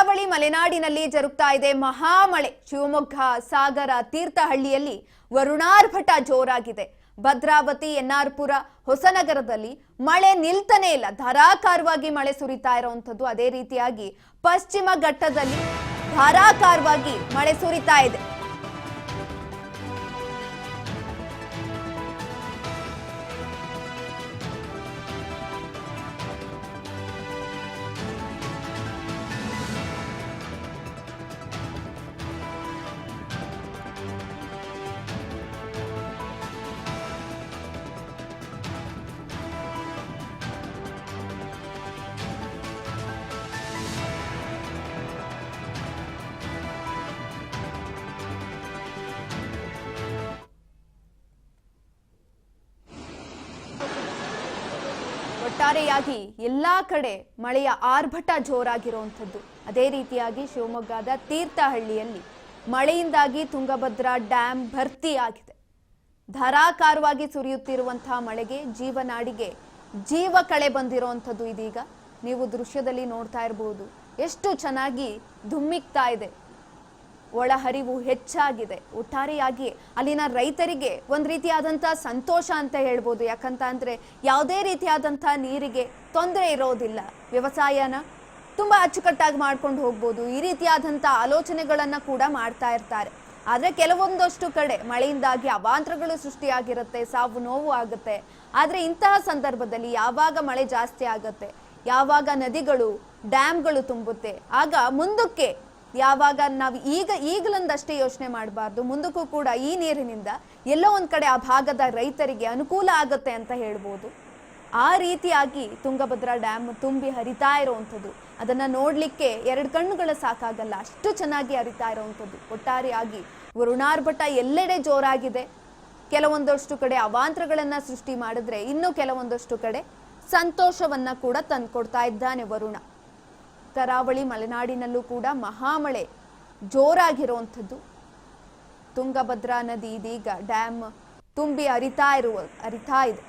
ಕರಾವಳಿ ಮಲೆನಾಡಿನಲ್ಲಿ ಜರುಗ್ತಾ ಇದೆ ಮಹಾಮಳೆ. ಶಿವಮೊಗ್ಗ, ಸಾಗರ, ತೀರ್ಥಹಳ್ಳಿಯಲ್ಲಿ ವರುಣಾರ್ಭಟ ಜೋರಾಗಿದೆ. ಭದ್ರಾವತಿ, ಎನ್ಆರ್ಪುರ, ಹೊಸನಗರದಲ್ಲಿ ಮಳೆ ನಿಲ್ತಾನೆ ಇಲ್ಲ. ಧಾರಾಕಾರವಾಗಿ ಮಳೆ ಸುರಿತಾ ಇರುವಂತದ್ದು. ಅದೇ ರೀತಿಯಾಗಿ ಪಶ್ಚಿಮ ಘಟ್ಟದಲ್ಲಿ ಧಾರಾಕಾರವಾಗಿ ಮಳೆ ಸುರಿತಾ ಇದೆ. ಒಟ್ಟಾರೆಯಾಗಿ ಎಲ್ಲಾ ಕಡೆ ಮಳೆಯ ಆರ್ಭಟ ಜೋರಾಗಿರುವಂಥದ್ದು. ಅದೇ ರೀತಿಯಾಗಿ ಶಿವಮೊಗ್ಗದ ತೀರ್ಥಹಳ್ಳಿಯಲ್ಲಿ ಮಳೆಯಿಂದಾಗಿ ತುಂಗಭದ್ರಾ ಡ್ಯಾಂ ಭರ್ತಿಯಾಗಿದೆ. ಧಾರಾಕಾರವಾಗಿ ಸುರಿಯುತ್ತಿರುವಂತಹ ಮಳೆಗೆ ಜೀವನಾಡಿಗೆ ಜೀವ ಕಳೆ ಬಂದಿರುವಂಥದ್ದು. ಇದೀಗ ನೀವು ದೃಶ್ಯದಲ್ಲಿ ನೋಡ್ತಾ ಇರಬಹುದು, ಎಷ್ಟು ಚೆನ್ನಾಗಿ ಧುಮ್ಮಿಕ್ತಾ ಇದೆ. ಒಳಹರಿವು ಹೆಚ್ಚಾಗಿದೆ. ಒಟ್ಟಾರೆಯಾಗಿ ಅಲ್ಲಿನ ರೈತರಿಗೆ ಒಂದು ರೀತಿಯಾದಂಥ ಸಂತೋಷ ಅಂತ ಹೇಳ್ಬೋದು. ಯಾಕಂತ ಅಂದರೆ ಯಾವುದೇ ರೀತಿಯಾದಂಥ ನೀರಿಗೆ ತೊಂದರೆ ಇರೋದಿಲ್ಲ. ವ್ಯವಸಾಯನ ತುಂಬ ಅಚ್ಚುಕಟ್ಟಾಗಿ ಮಾಡ್ಕೊಂಡು ಹೋಗ್ಬೋದು. ಈ ರೀತಿಯಾದಂಥ ಆಲೋಚನೆಗಳನ್ನು ಕೂಡ ಮಾಡ್ತಾ ಇರ್ತಾರೆ. ಆದರೆ ಕೆಲವೊಂದಷ್ಟು ಕಡೆ ಮಳೆಯಿಂದಾಗಿ ಅವಾಂತರಗಳು ಸೃಷ್ಟಿಯಾಗಿರುತ್ತೆ, ಸಾವು ನೋವು ಆಗುತ್ತೆ. ಆದರೆ ಇಂತಹ ಸಂದರ್ಭದಲ್ಲಿ ಯಾವಾಗ ಮಳೆ ಜಾಸ್ತಿ ಆಗುತ್ತೆ, ಯಾವಾಗ ನದಿಗಳು ಡ್ಯಾಮ್ಗಳು ತುಂಬುತ್ತೆ, ಆಗ ಮುಂದಕ್ಕೆ ಯಾವಾಗ ನಾವು ಈಗಲೊಂದಷ್ಟೇ ಯೋಚನೆ ಮಾಡಬಾರ್ದು, ಮುಂದಕ್ಕೂ ಕೂಡ ಈ ನೀರಿನಿಂದ ಎಲ್ಲೋ ಒಂದು ಕಡೆ ಆ ಭಾಗದ ರೈತರಿಗೆ ಅನುಕೂಲ ಆಗುತ್ತೆ ಅಂತ ಹೇಳ್ಬೋದು. ಆ ರೀತಿಯಾಗಿ ತುಂಗಭದ್ರಾ ಡ್ಯಾಮ್ ತುಂಬಿ ಹರಿತಾ ಇರುವಂಥದ್ದು, ಅದನ್ನು ನೋಡಲಿಕ್ಕೆ ಎರಡು ಕಣ್ಣುಗಳ ಸಾಕಾಗಲ್ಲ, ಅಷ್ಟು ಚೆನ್ನಾಗಿ ಹರಿತಾ ಇರುವಂಥದ್ದು. ಒಟ್ಟಾರೆಯಾಗಿ ವರುಣಾರ್ಭಟ ಎಲ್ಲೆಡೆ ಜೋರಾಗಿದೆ. ಕೆಲವೊಂದಷ್ಟು ಕಡೆ ಅವಾಂತರಗಳನ್ನು ಸೃಷ್ಟಿ ಮಾಡಿದ್ರೆ, ಇನ್ನು ಕೆಲವೊಂದಷ್ಟು ಕಡೆ ಸಂತೋಷವನ್ನ ಕೂಡ ತಂದುಕೊಡ್ತಾ ಇದ್ದಾನೆ ವರುಣ. ಕರಾವಳಿ ಮಲೆನಾಡಿನಲ್ಲೂ ಕೂಡ ಮಹಾಮಳೆ ಜೋರಾಗಿರುವಂಥದ್ದು. ತುಂಗಭದ್ರಾ ನದಿ ಇದೀಗ ಡ್ಯಾಮ್ ತುಂಬಿ ಹರಿತಾ ಇದೆ.